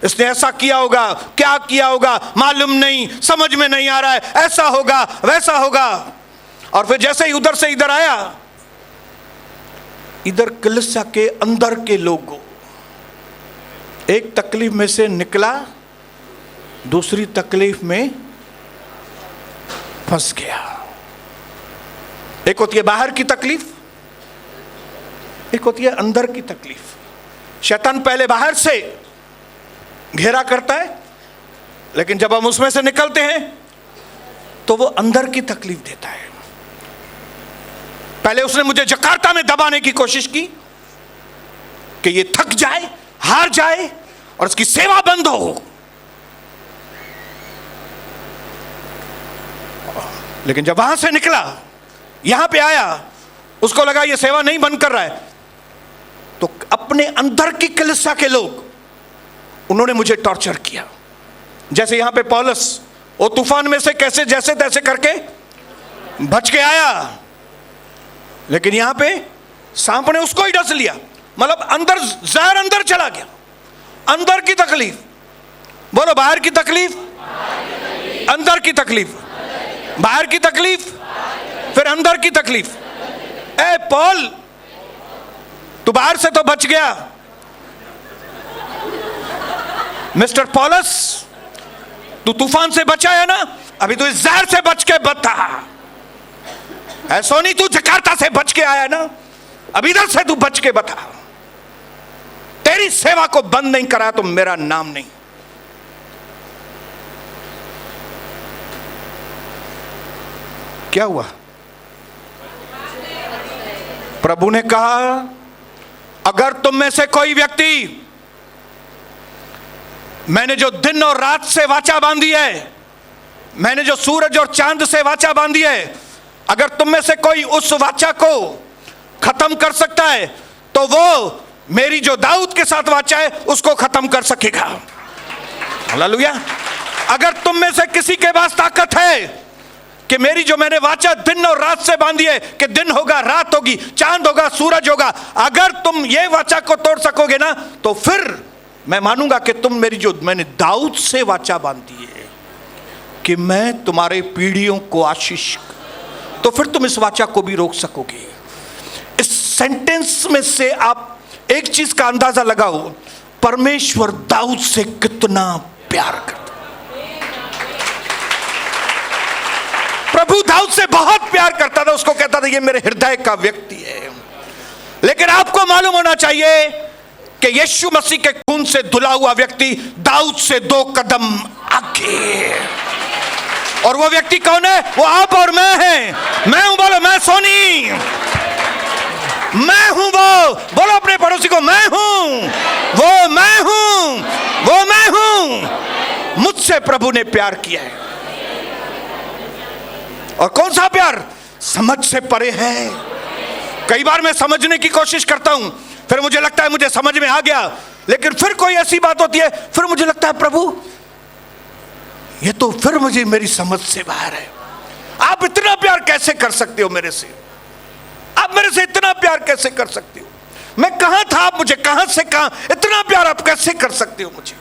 Speaker 1: इसने ऐसा किया होगा, क्या किया होगा मालूम नहीं, समझ में नहीं आ रहा है, ऐसा होगा वैसा होगा। और फिर जैसे ही उधर से इधर आया, इधर कलीसिया के अंदर के लोगों, एक तकलीफ में से निकला, दूसरी तकलीफ में फंस गया। एक होती है बाहर की तकलीफ, एक होती है अंदर की तकलीफ। शैतान पहले बाहर से घेरा करता है, लेकिन जब हम उसमें से निकलते हैं तो वो अंदर की तकलीफ देता है। पहले उसने मुझे जकार्ता में दबाने की कोशिश की कि ये थक जाए, हार जाए और उसकी सेवा बंद हो, लेकिन जब वहां से निकला, यहां पे आया, उसको लगा ये सेवा नहीं बंद कर रहा है, तो अपने अंदर की कलीसिया के लोग, उन्होंने मुझे टॉर्चर किया। जैसे यहां पे पौलुस, वो तूफान में से कैसे जैसे तैसे करके बच के आया, लेकिन यहां पे सांप ने उसको ही डस लिया। मतलब अंदर जहर अंदर चला गया। अंदर की तकलीफ, बोलो बाहर की तकलीफ, अंदर की तकलीफ, बाहर की तकलीफ, फिर अंदर की तकलीफ। ए पॉल, तू बाहर से तो बच गया, मिस्टर पॉलस, तू तूफान से बचा है ना, अभी तो इस जहर से बच के बता। ऐ सोनी, तू जकार्ता से बच के आया ना, अब इधर से तू बच के बता। तेरी सेवा को बंद नहीं करा तो मेरा नाम नहीं। क्या हुआ? प्रभु ने कहा, अगर तुम में से कोई व्यक्ति, मैंने जो दिन और रात से वाचा बांधी है, मैंने जो सूरज और चांद से वाचा बांधी है, अगर तुम में से कोई उस वाचा को खत्म कर सकता है तो वो मेरी जो दाऊद के साथ वाचा है उसको खत्म कर सकेगा। हालेलुया। अगर तुम में से किसी के पास ताकत है कि मेरी जो मैंने वाचा दिन और रात से बांधी है कि दिन होगा रात होगी, चांद होगा सूरज होगा, अगर तुम ये वाचा को तोड़ सकोगे ना तो फिर मैं मानूंगा कि तुम मेरी जो मैंने दाऊद से वाचा बांधी है कि मैं तुम्हारे पीढ़ियों को आशीष, तो फिर तुम इस वाचा को भी रोक सकोगे। इस सेंटेंस में से आप एक चीज का अंदाजा लगाओ, परमेश्वर दाऊद से कितना प्यार करता। प्रभु दाऊद से बहुत प्यार करता था, उसको कहता था ये मेरे हृदय का व्यक्ति है। लेकिन आपको मालूम होना चाहिए कि यीशु मसीह के खून से धुला हुआ व्यक्ति दाऊद से 2 कदम आगे, और वो व्यक्ति कौन है? वो आप और मैं हैं। मैं हूं, बोलो मैं सोनी, मैं हूं वो, बोलो अपने पड़ोसी को मैं हूं वो, मैं हूं वो, मैं हूं। मुझसे प्रभु ने प्यार किया है, और कौन सा प्यार? समझ से परे है। कई बार मैं समझने की कोशिश करता हूं, फिर मुझे लगता है मुझे समझ में आ गया, लेकिन फिर कोई ऐसी बात होती है, फिर मुझे लगता है प्रभु ये तो फिर मुझे मेरी समझ से बाहर है। आप इतना प्यार कैसे कर सकते हो मेरे से? आप मेरे से इतना प्यार कैसे कर सकते हो? मैं कहां था, आप मुझे कहां से कहां इतना प्यार आप कैसे कर सकते हो मुझे?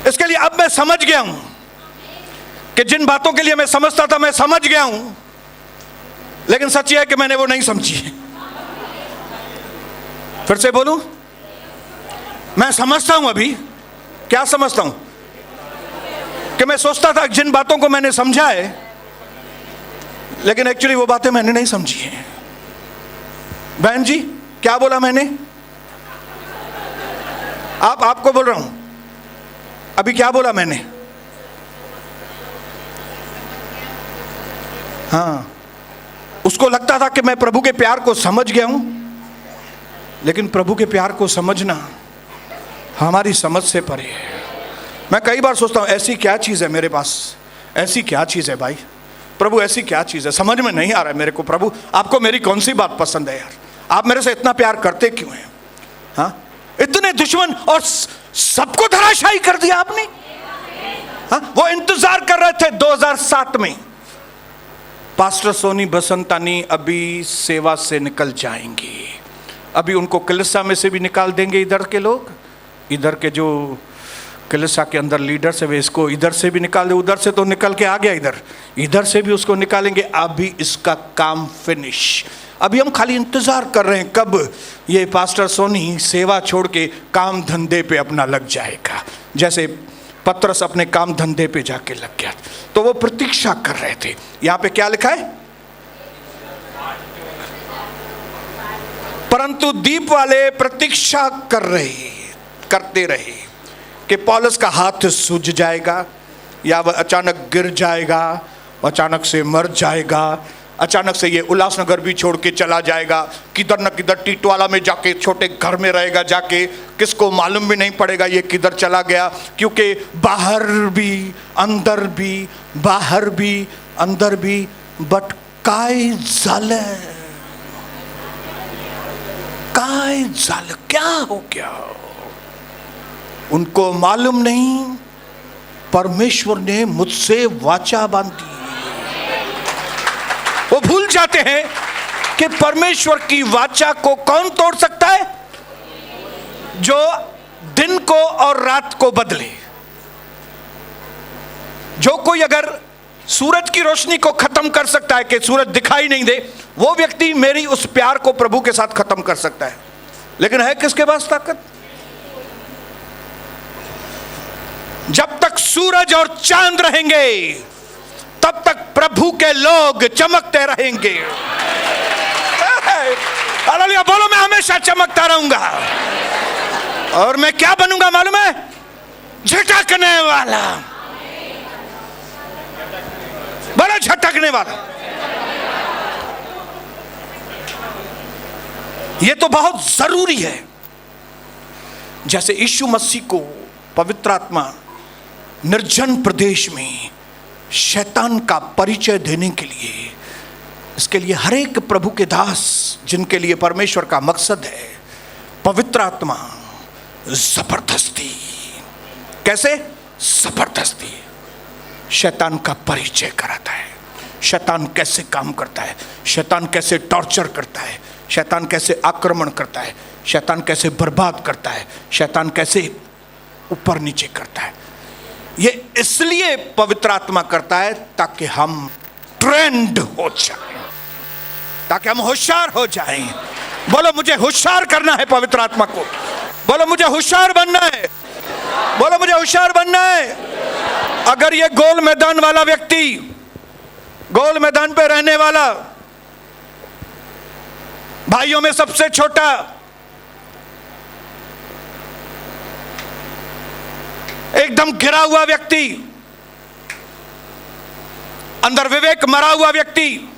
Speaker 1: इसके लिए अब मैं समझ गया हूं कि जिन बातों के लिए मैं समझता था मैं समझ गया हूं, लेकिन सच यह है कि मैंने वो नहीं समझी। फिर से बोलूं, मैं समझता हूं अभी। क्या समझता हूं? कि मैं सोचता था जिन बातों को मैंने समझा है, लेकिन एक्चुअली वो बातें मैंने नहीं समझी हैं। बहन जी क्या बोला मैंने? आपको बोल रहा हूं, अभी क्या बोला मैंने? हाँ, उसको लगता था कि मैं प्रभु के प्यार को समझ गया हूं, लेकिन प्रभु के प्यार को समझना हमारी समझ से परे है। मैं कई बार सोचता हूं ऐसी क्या चीज़ है मेरे पास, ऐसी क्या चीज़ है भाई, प्रभु ऐसी क्या चीज़ है, समझ में नहीं आ रहा है मेरे को। प्रभु आपको मेरी कौन सी बात पसंद है यार? आप मेरे से इतना प्यार करते क्यों हैं? हाँ, इतने दुश्मन और सबको धराशायी कर दिया आपने। हाँ, वो इंतजार कर रहे थे 2007 में, पास्टर सोनी बसंतानी अभी सेवा से निकल जाएंगे, अभी उनको कलिसिया में से भी निकाल देंगे, इधर के लोग, इधर के जो कलिसिया के अंदर लीडर्स है वे इसको इधर से भी निकाल दे, उधर से तो निकल के आ गया, इधर से भी उसको निकालेंगे। अभी इसका काम फिनिश। अभी हम खाली इंतजार कर रहे हैं कब ये पास्टर सोनी सेवा छोड़ के काम धंधे पे अपना लग जाएगा, जैसे पतरस अपने काम धंधे पे जाके लग गया। तो वो प्रतीक्षा कर रहे थे। यहां पे क्या लिखा है? परंतु दीप वाले प्रतीक्षा करते रहे कि पौलुस का हाथ सूज जाएगा, या वह अचानक गिर जाएगा, अचानक से मर जाएगा, अचानक से ये उल्लासनगर भी छोड़ के चला जाएगा, किधर न किधर टीटवाला में जाके छोटे घर में रहेगा, जाके किसको मालूम भी नहीं पड़ेगा ये किधर चला गया, क्योंकि बाहर भी अंदर भी, बाहर भी अंदर भी बट काय झालं, काय झालं, क्या हो गया? उनको मालूम नहीं परमेश्वर ने मुझसे वाचा बांधी। वो भूल जाते हैं कि परमेश्वर की वाचा को कौन तोड़ सकता है? जो दिन को और रात को बदले। जो कोई अगर सूरज की रोशनी को खत्म कर सकता है कि सूरज दिखाई नहीं दे, वो व्यक्ति मेरी उस प्यार को प्रभु के साथ खत्म कर सकता है। लेकिन है किसके पास ताकत? जब तक सूरज और चांद रहेंगे तब तक प्रभु के लोग चमकते रहेंगे। हालेलुया, बोलो मैं हमेशा चमकता रहूंगा। और मैं क्या बनूंगा मालूम है? झटकने वाला। बड़ा झटकने वाला। यह तो बहुत जरूरी है। जैसे यीशु मसीह को पवित्र आत्मा निर्जन प्रदेश में शैतान का परिचय देने के लिए इसके लिए हर एक प्रभु के दास जिनके लिए परमेश्वर का मकसद है, पवित्र आत्मा जबरदस्ती, कैसे जबरदस्ती शैतान का परिचय कराता है। शैतान कैसे काम करता है, शैतान कैसे टॉर्चर करता है, शैतान कैसे आक्रमण करता है, शैतान कैसे बर्बाद करता है, शैतान कैसे ऊपर नीचे करता है। ये इसलिए पवित्र आत्मा करता है ताकि हम ट्रेंड हो जाएं, ताकि हम होशियार हो जाएं। बोलो मुझे होशियार करना है पवित्र आत्मा को। बोलो मुझे होशियार बनना है। बोलो मुझे होशियार बनना है। अगर ये गोल मैदान वाला व्यक्ति, गोल मैदान पे रहने वाला, भाइयों में सबसे छोटा, एकदम गिरा हुआ व्यक्ति, अंदर विवेक मरा हुआ व्यक्ति,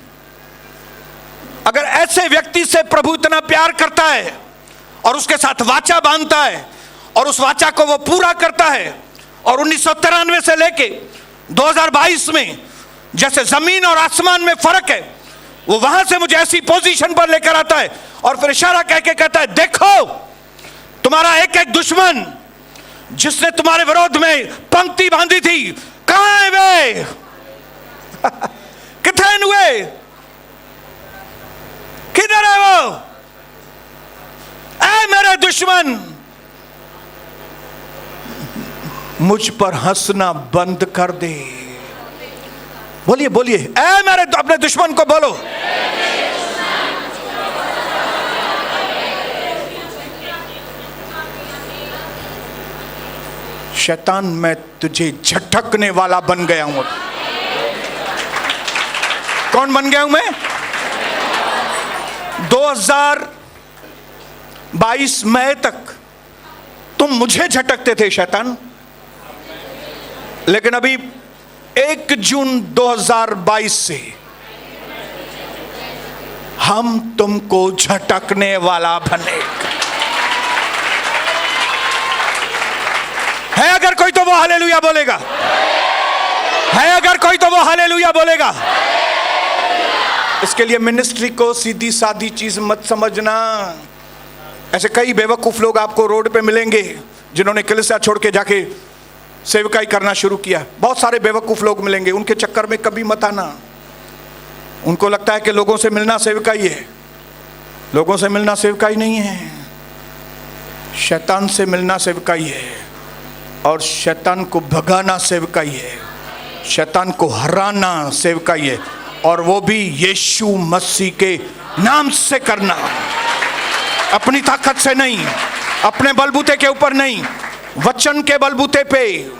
Speaker 1: अगर ऐसे व्यक्ति से प्रभु इतना प्यार करता है और उसके साथ वाचा बांधता है और उस वाचा को वो पूरा करता है, और 1993 से लेके 2022 में जैसे जमीन और आसमान में फर्क है, वो वहां से मुझे ऐसी पोजीशन पर लेकर आता है और फिर इशारा कह के कहता है, देखो तुम्हारा एक एक दुश्मन जिसने तुम्हारे विरोध में पंक्ति बांधी थी, कहां है वे? कितने हुए? किधर है वो? ऐ मेरे दुश्मन, मुझ पर हंसना बंद कर दे। बोलिए बोलिए, ऐ मेरे, अपने दुश्मन को बोलो, शैतान मैं तुझे झटकने वाला बन गया हूं। कौन बन गया हूं मैं? 2022 मई तक तुम मुझे झटकते थे शैतान, लेकिन अभी 1 जून 2022 से हम तुमको झटकने वाला बनेगा। है अगर कोई तो वो हालेलुया बोलेगा। है अगर कोई तो वो हालेलुया बोलेगा। इसके लिए मिनिस्ट्री को सीधी सादी चीज मत समझना। ऐसे कई बेवकूफ लोग आपको रोड पे मिलेंगे जिन्होंने कलीसिया छोड़ के जाके सेवकाई करना शुरू किया। बहुत सारे बेवकूफ लोग मिलेंगे, उनके चक्कर में कभी मत आना। उनको लगता है कि लोगों से मिलना सेवकाई है। लोगों से मिलना सेवकाई नहीं है, शैतान से मिलना सेवकाई है, और शैतान को भगाना सेवकाई है, शैतान को हराना सेवकाई है, और वो भी यीशु मसीह के नाम से करना। अपनी ताकत से नहीं, अपने बलबूते के ऊपर नहीं, वचन के बलबूते पे,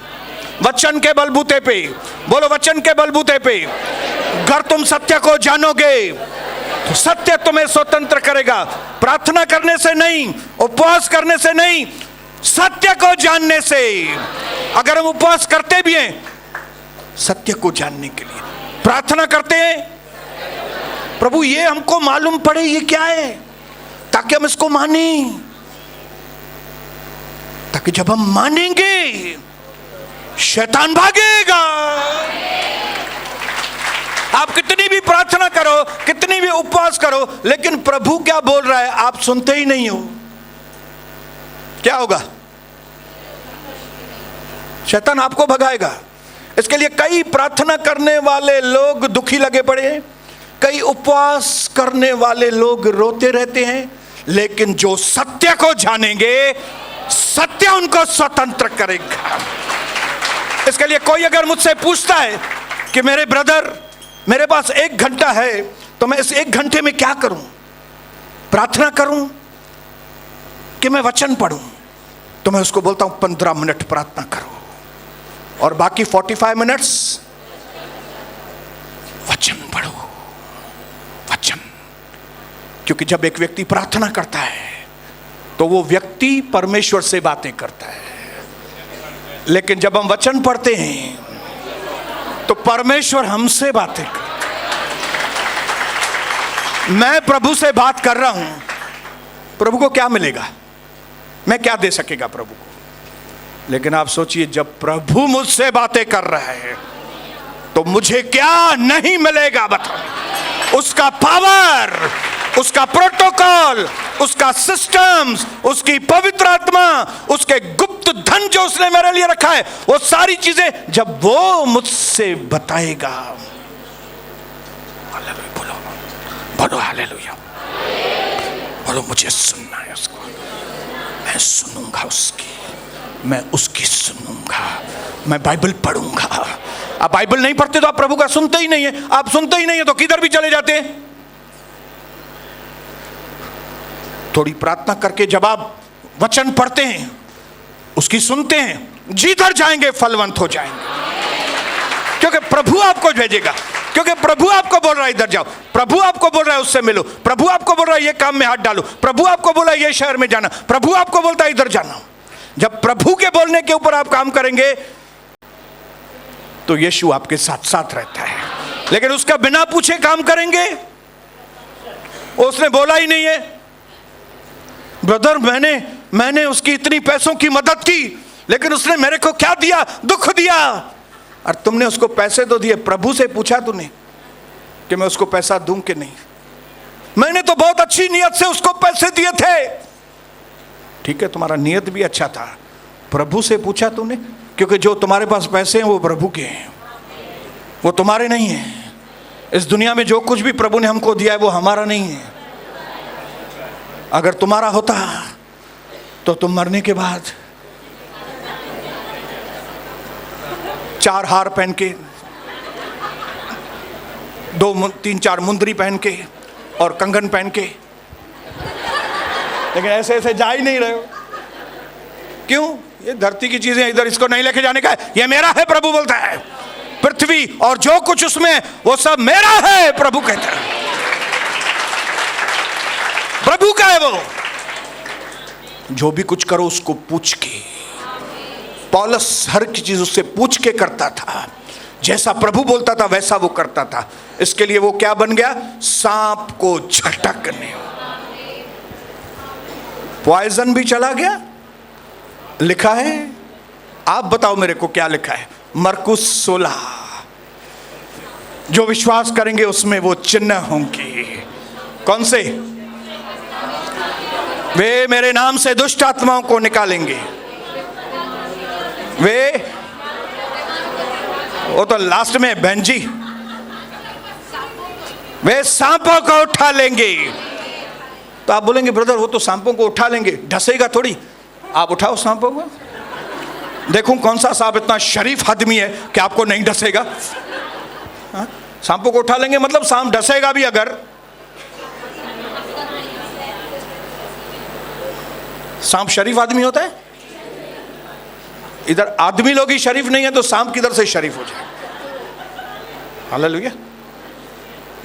Speaker 1: वचन के बलबूते पे। बोलो वचन के बलबूते पे। अगर तुम सत्य को जानोगे तो सत्य तुम्हें स्वतंत्र करेगा। प्रार्थना करने से नहीं, उपवास करने से नहीं, सत्य को जानने से। अगर हम उपवास करते भी हैं सत्य को जानने के लिए, प्रार्थना करते हैं प्रभु ये हमको मालूम पड़े ये क्या है, ताकि हम इसको माने, ताकि जब हम मानेंगे शैतान भागेगा। आप कितनी भी प्रार्थना करो, कितनी भी उपवास करो, लेकिन प्रभु क्या बोल रहा है आप सुनते ही नहीं हो, क्या होगा? शैतान आपको भगाएगा। इसके लिए कई प्रार्थना करने वाले लोग दुखी लगे पड़े हैं, कई उपवास करने वाले लोग रोते रहते हैं, लेकिन जो सत्य को जानेंगे सत्य उनको स्वतंत्र करेगा। इसके लिए कोई अगर मुझसे पूछता है कि मेरे ब्रदर मेरे पास 1 घंटा है तो मैं इस 1 घंटे में क्या करूं, प्रार्थना करूं कि मैं वचन पढ़ूं, तो मैं उसको बोलता हूं 15 मिनट प्रार्थना करो और बाकी 45 मिनट्स वचन पढ़ो। वचन, क्योंकि जब एक व्यक्ति प्रार्थना करता है तो वो व्यक्ति परमेश्वर से बातें करता है, लेकिन जब हम वचन पढ़ते हैं तो परमेश्वर हमसे बातें करता है। मैं प्रभु से बात कर रहा हूं, प्रभु को क्या मिलेगा, मैं क्या दे सकेगा प्रभु को? लेकिन आप सोचिए जब प्रभु मुझसे बातें कर रहा है तो मुझे क्या नहीं मिलेगा बताओ। उसका पावर, उसका प्रोटोकॉल, उसका सिस्टम्स, उसकी पवित्र आत्मा, उसके गुप्त धन जो उसने मेरे लिए रखा है, वो सारी चीजें जब वो मुझसे बताएगा, बोलो बोलो हालेलुया, बोलो मुझे सुनना है उसको, मैं सुनूंगा उसकी, मैं उसकी सुनूंगा, मैं बाइबल पढ़ूंगा। आप बाइबल नहीं पढ़ते तो आप प्रभु का सुनते ही नहीं है। आप सुनते ही नहीं है तो किधर भी चले जाते हैं। थोड़ी प्रार्थना करके जब आप वचन पढ़ते हैं, उसकी सुनते हैं, जिधर जाएंगे फलवंत हो जाएंगे, क्योंकि प्रभु आपको भेजेगा, क्योंकि प्रभु आपको बोल रहा है इधर जाओ, प्रभु आपको बोल रहा है उससे मिलो, प्रभु आपको बोल रहा है ये काम में हाथ डालो, प्रभु आपको बोला है ये शहर में जाना, प्रभु आपको बोलता है इधर जाना। जब प्रभु के बोलने के ऊपर आप काम करेंगे तो यीशु आपके साथ साथ रहता है। लेकिन उसका बिना पूछे काम करेंगे, उसने बोला ही नहीं है, ब्रदर मैंने उसकी इतनी पैसों की मदद की, लेकिन उसने मेरे को क्या दिया? दुख दिया। और तुमने उसको पैसे तो दिए, प्रभु से पूछा तूने कि मैं उसको पैसा दूं कि नहीं? मैंने तो बहुत अच्छी नियत से उसको पैसे दिए थे। ठीक है, तुम्हारा नियत भी अच्छा था, प्रभु से पूछा तूने? क्योंकि जो तुम्हारे पास पैसे हैं वो प्रभु के हैं, वो तुम्हारे नहीं हैं। इस दुनिया में जो कुछ भी प्रभु ने हमको दिया है वो हमारा नहीं है। अगर तुम्हारा होता तो तुम मरने के बाद 4 हार पहन के, 2-3-4 मुंदरी पहन के और कंगन पहन के, लेकिन ऐसे ऐसे जा ही नहीं रहे हो। क्यों? ये धरती की चीजें इधर, इसको नहीं लेके जाने का है, ये मेरा है, प्रभु बोलता है। पृथ्वी और जो कुछ उसमें वो सब मेरा है, प्रभु कहता है, प्रभु का है वो। जो भी कुछ करो उसको पूछ के। पौलुस हर की चीज उससे पूछ के करता था, जैसा प्रभु बोलता था वैसा वो करता था। इसके लिए वो क्या बन गया? सांप को झटकने। पॉइजन भी चला गया। लिखा है, आप बताओ मेरे को क्या लिखा है? मरकुस 16, जो विश्वास करेंगे उसमें वो चिन्ह होंगे। कौन से? वे मेरे नाम से दुष्ट आत्माओं को निकालेंगे, वो तो लास्ट में बहन जी, वे सांपों को उठा लेंगे। तो आप बोलेंगे ब्रदर वो तो सांपों को उठा लेंगे, ढसेगा थोड़ी। आप उठाओ सांपों को, देखूं कौन सा सांप इतना शरीफ आदमी है कि आपको नहीं ढसेगा। सांपों को उठा लेंगे मतलब सांप ढसेगा भी अगर। सांप शरीफ आदमी होता है? इधर आदमी लोग ही शरीफ नहीं है तो सांप किधर से शरीफ हो जाए? हालेलुया।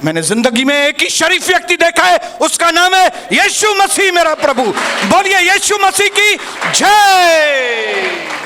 Speaker 1: मैंने जिंदगी में एक ही शरीफ व्यक्ति देखा है, उसका नाम है यीशु मसीह मेरा प्रभु। बोलिए यीशु मसीह की जय।